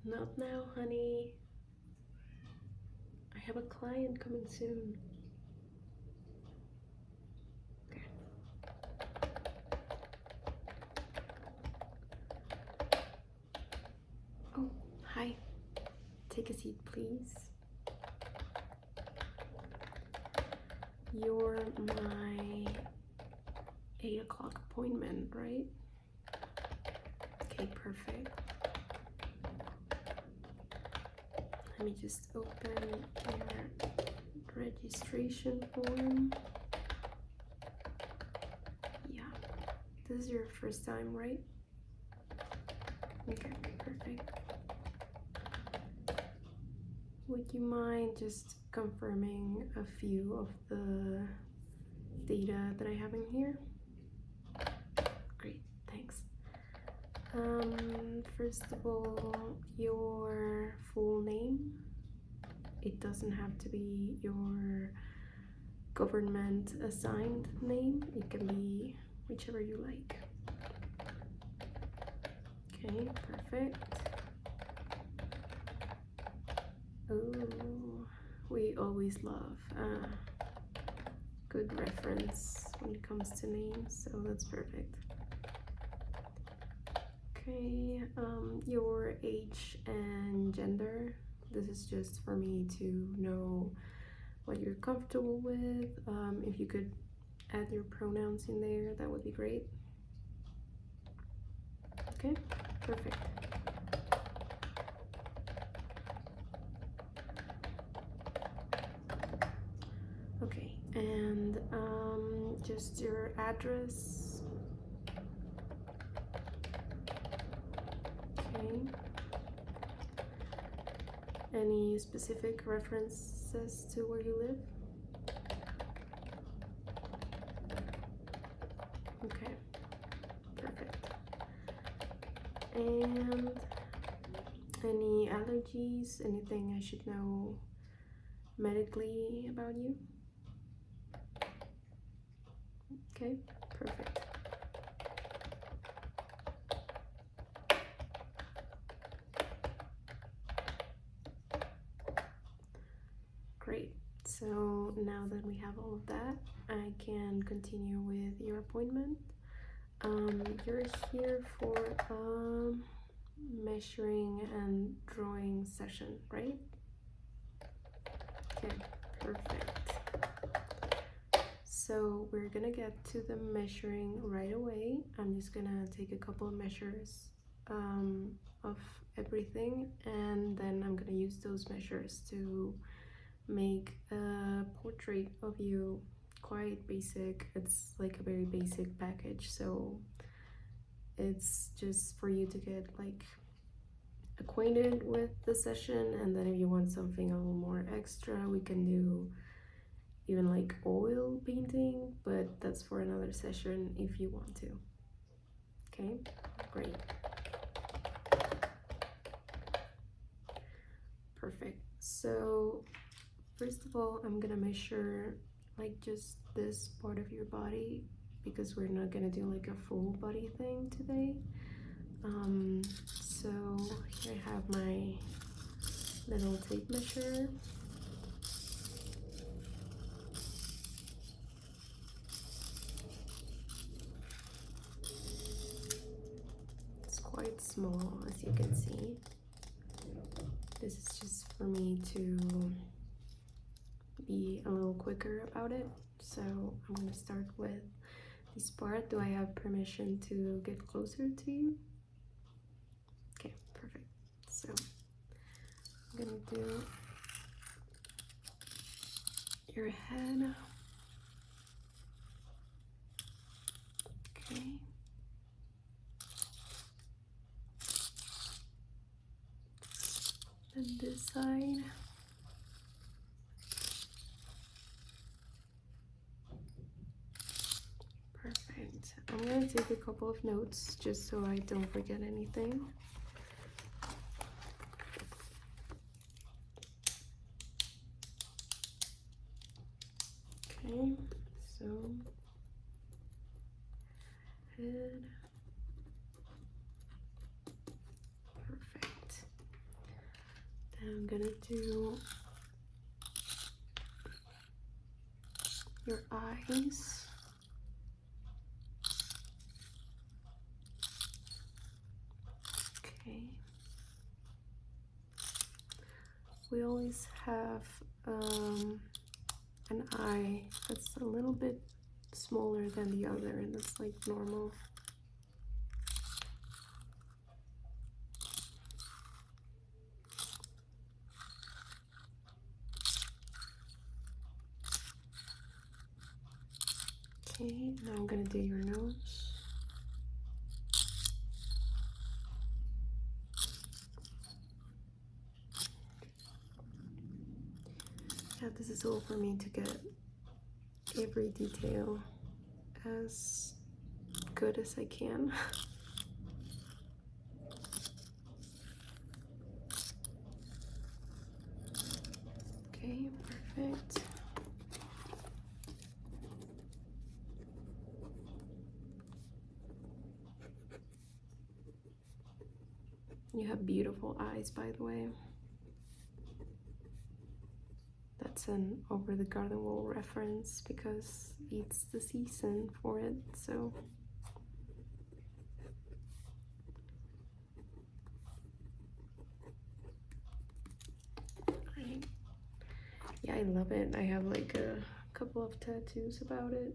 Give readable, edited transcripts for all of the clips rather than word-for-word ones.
Not now, honey. I have a client coming soon. Okay. Oh, hi. Take a seat, please. You're my 8 o'clock appointment, right? Okay, perfect. Let me just open your registration form. Yeah, this is your first time, right? Okay, perfect. Would you mind just confirming a few of the data that I have in here? Great, thanks. First of all, your full name. It doesn't have to be your government assigned name. It can be whichever you like. Okay, perfect. Oh, we always love good reference when it comes to names, so that's perfect. Okay, your age and gender. This is just for me to know what you're comfortable with. If you could add your pronouns in there, that would be great. Okay, perfect. Okay, and just your address. Okay. Any specific references to where you live? Okay, perfect. And any allergies? Anything I should know medically about you? Okay, perfect. Great. So now that we have all of that, I can continue with your appointment. You're here for measuring and drawing session, right? Okay, perfect. So we're gonna get to the measuring right away. I'm just gonna take a couple of measures of everything, and then I'm gonna use those measures to make a portrait of you. Quite basic. It's like a very basic package, so it's just for you to get like acquainted with the session, and then if you want something a little more extra, we can do even like oil painting, but that's for another session if you want to. Okay, great. Perfect. So first of all, I'm gonna measure like just this part of your body because we're not gonna do like a full body thing today. So here I have my little tape measure. It's quite small, as you can see. This is just for me to be a little quicker about it. So I'm gonna start with this part. Do I have permission to get closer to you? Okay, perfect. So I'm gonna do your head. Okay. And this side. Perfect. I'm gonna take a couple of notes just so I don't forget anything. Okay, so head. Perfect. I'm gonna do your eyes. Okay. We always have an eye that's a little bit smaller than the other, and that's like normal. Okay, now I'm gonna do your nose. Yeah, this is all for me to get every detail as good as I can. Okay, perfect. You have beautiful eyes, by the way. That's an Over the Garden Wall reference because it's the season for it, so. Right. Yeah, I love it. I have like a couple of tattoos about it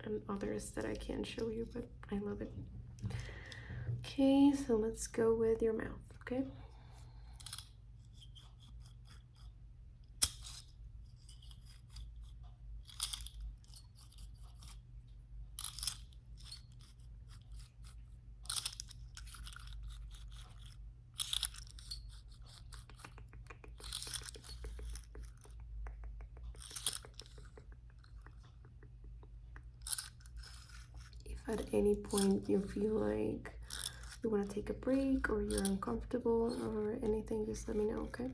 and others that I can't show you, but I love it. Okay, so let's go with your mouth, okay? If at any point you feel like you want to take a break or you're uncomfortable or anything, just let me know, okay?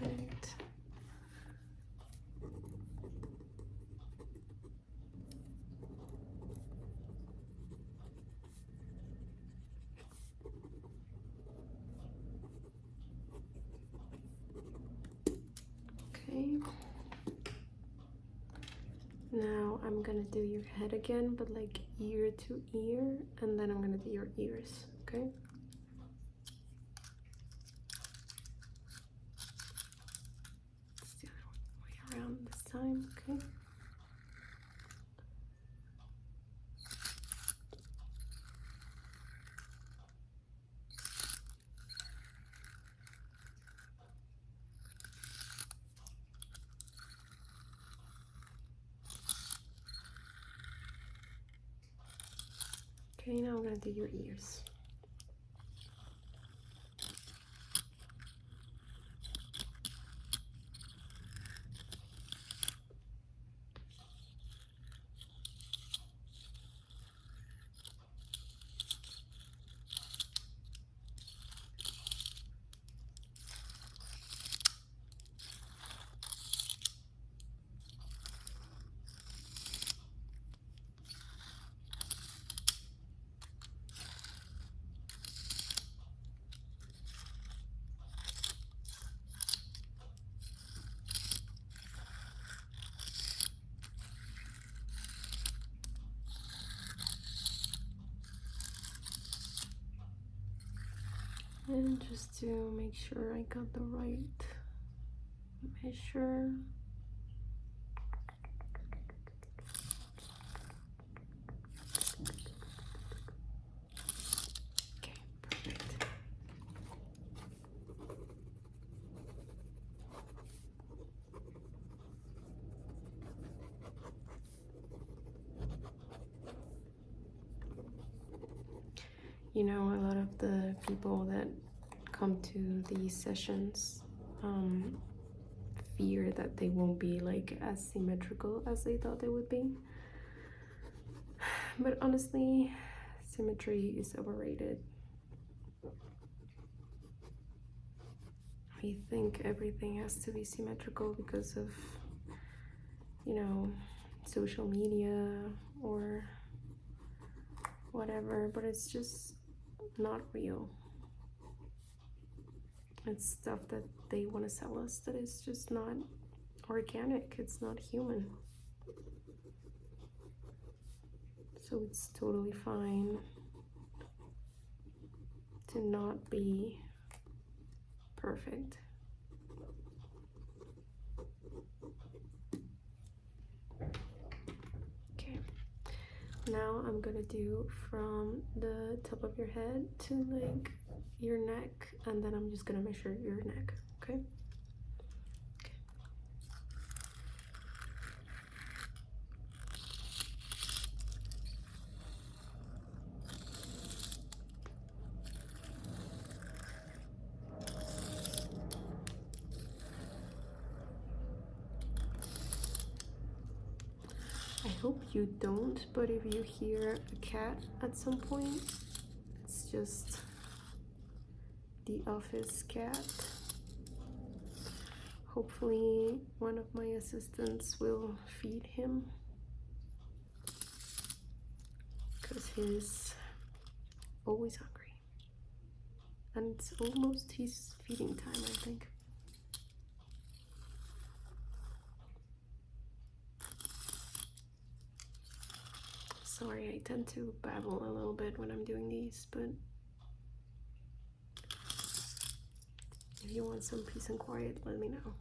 Perfect. Okay. Now I'm gonna do your head again, but like ear to ear, and then I'm gonna do your ears, okay? Let's do it way around this time, okay? Okay, now I'm gonna do your ears. And just to make sure I got the right measure. Okay, perfect. You know, a lot of the people that come to these sessions fear that they won't be like as symmetrical as they thought they would be. But honestly, symmetry is overrated. I think everything has to be symmetrical because of you know, social media or whatever, but it's just not real. It's stuff that they want to sell us that is just not organic, it's not human. So it's totally fine to not be perfect. Okay, now I'm gonna do from the top of your head to like your neck, and then I'm just gonna measure your neck, okay? I hope you don't, but if you hear a cat at some point, it's just the office cat. Hopefully one of my assistants will feed him, because he's always hungry. And it's almost his feeding time, I think. Sorry, I tend to babble a little bit when I'm doing these, but if you want some peace and quiet, let me know.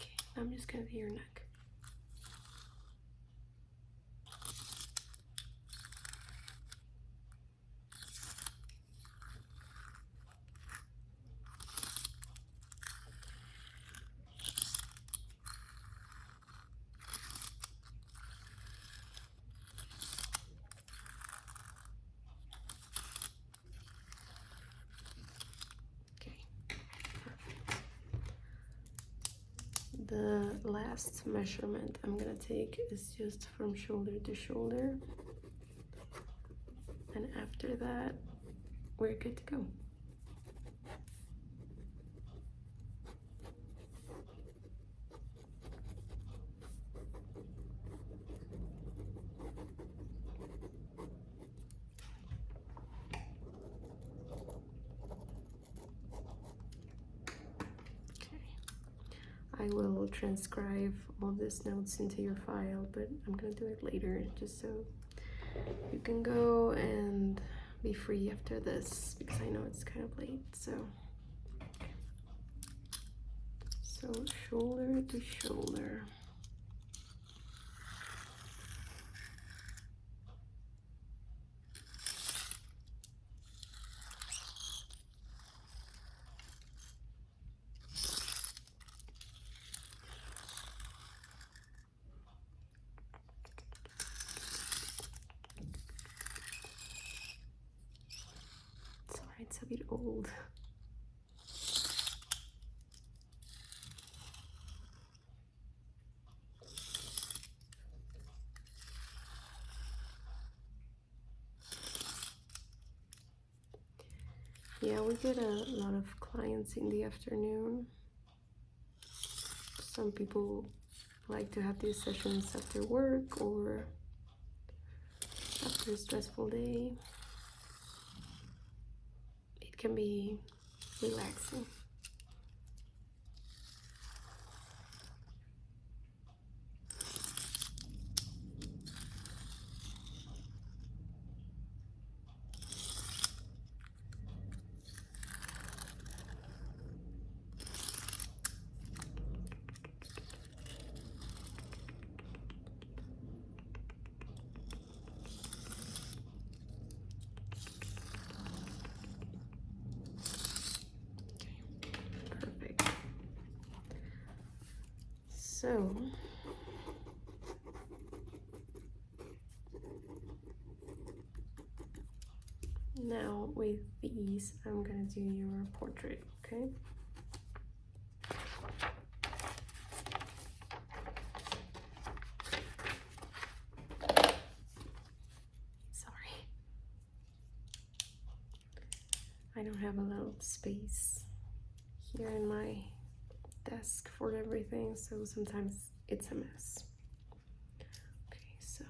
Okay, I'm just gonna do your neck. The last measurement I'm gonna take is just from shoulder to shoulder, and after that we're good to go. I will transcribe all these notes into your file, but I'm gonna do it later just so you can go and be free after this, because I know it's kind of late. So shoulder to shoulder. It's a bit old. Yeah, we get a lot of clients in the afternoon. Some people like to have these sessions after work or after a stressful day. It can be relaxing. So now with these, I'm gonna do your portrait, okay? have a little space here in my desk for everything, so sometimes it's a mess. Okay, so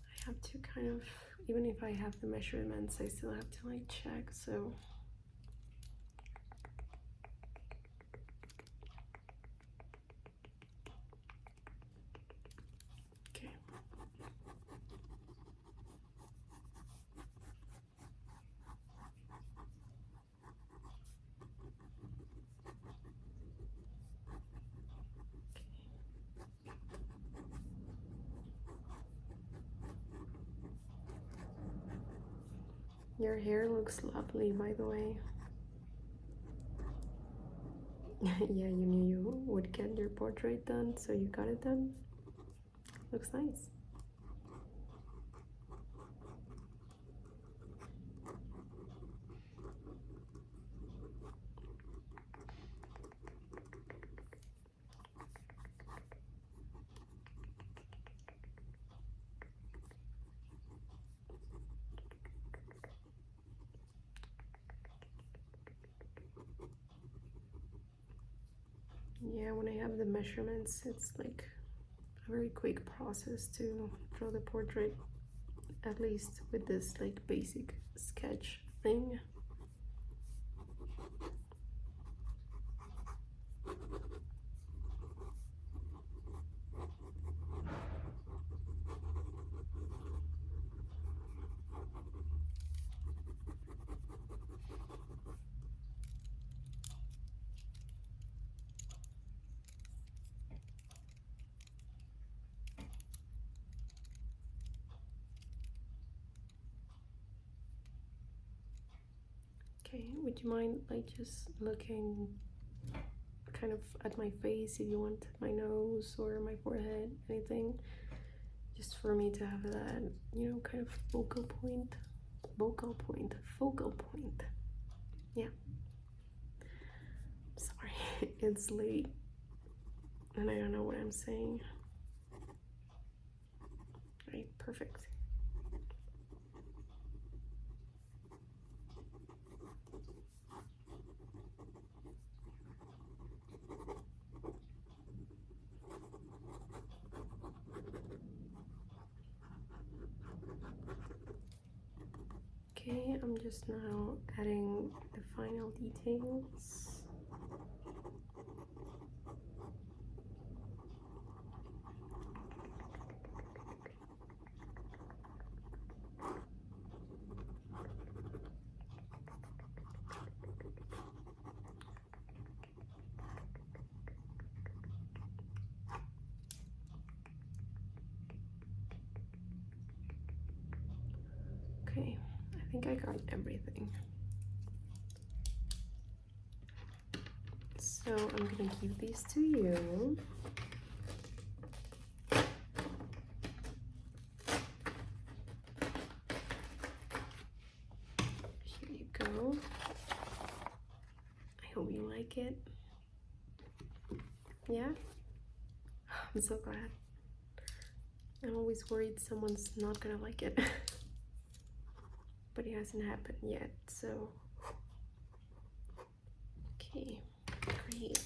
I have to kind of, even if I have the measurements, I still have to like check, so okay. Your hair looks lovely, by the way. Yeah, you knew you would get your portrait done, so you got it done. Looks nice. Yeah, when I have the measurements, it's like a very quick process to draw the portrait, at least with this like basic sketch thing. Okay, would you mind like just looking kind of at my face if you want, my nose or my forehead, anything, just for me to have that, you know, kind of focal point. Yeah. Sorry, it's late and I don't know what I'm saying. Right, perfect. Okay, I'm just now adding the final details. Okay, I think I got everything. So I'm gonna give these to you. Here you go. I hope you like it. Yeah? I'm so glad. I'm always worried someone's not gonna like it. But it hasn't happened yet, so okay, great.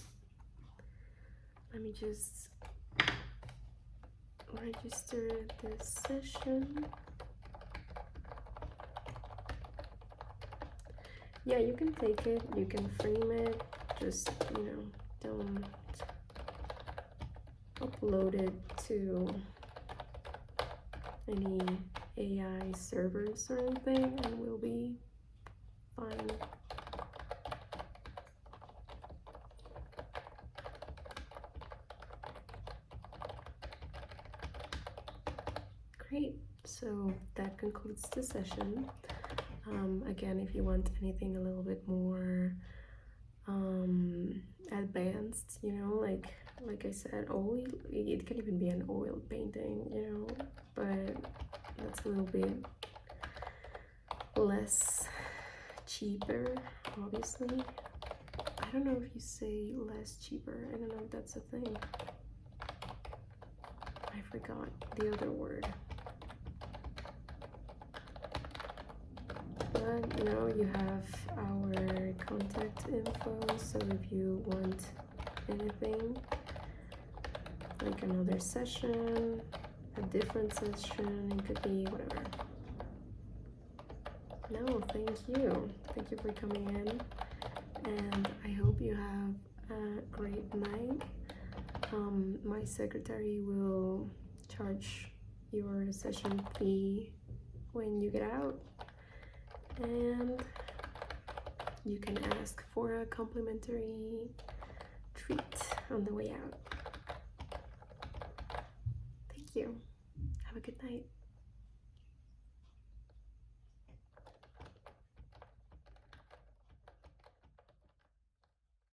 Let me just register this session. Yeah, you can take it, you can frame it, just, you know, don't upload it to any AI servers or anything, and we'll be fine. Great, so that concludes the session. Again, if you want anything a little bit more advanced, you know, like I said, oil, it can even be an oil painting, you know, but that's a little bit less cheaper, obviously. I don't know if you say less cheaper, I don't know if that's a thing. I forgot the other word. But you know, you have our contact info, so if you want anything, like another session, a different session, it could be whatever. No, thank you. Thank you for coming in, and I hope you have a great night. My secretary will charge your session fee when you get out, and you can ask for a complimentary treat on the way out. Thank you. Have a good night.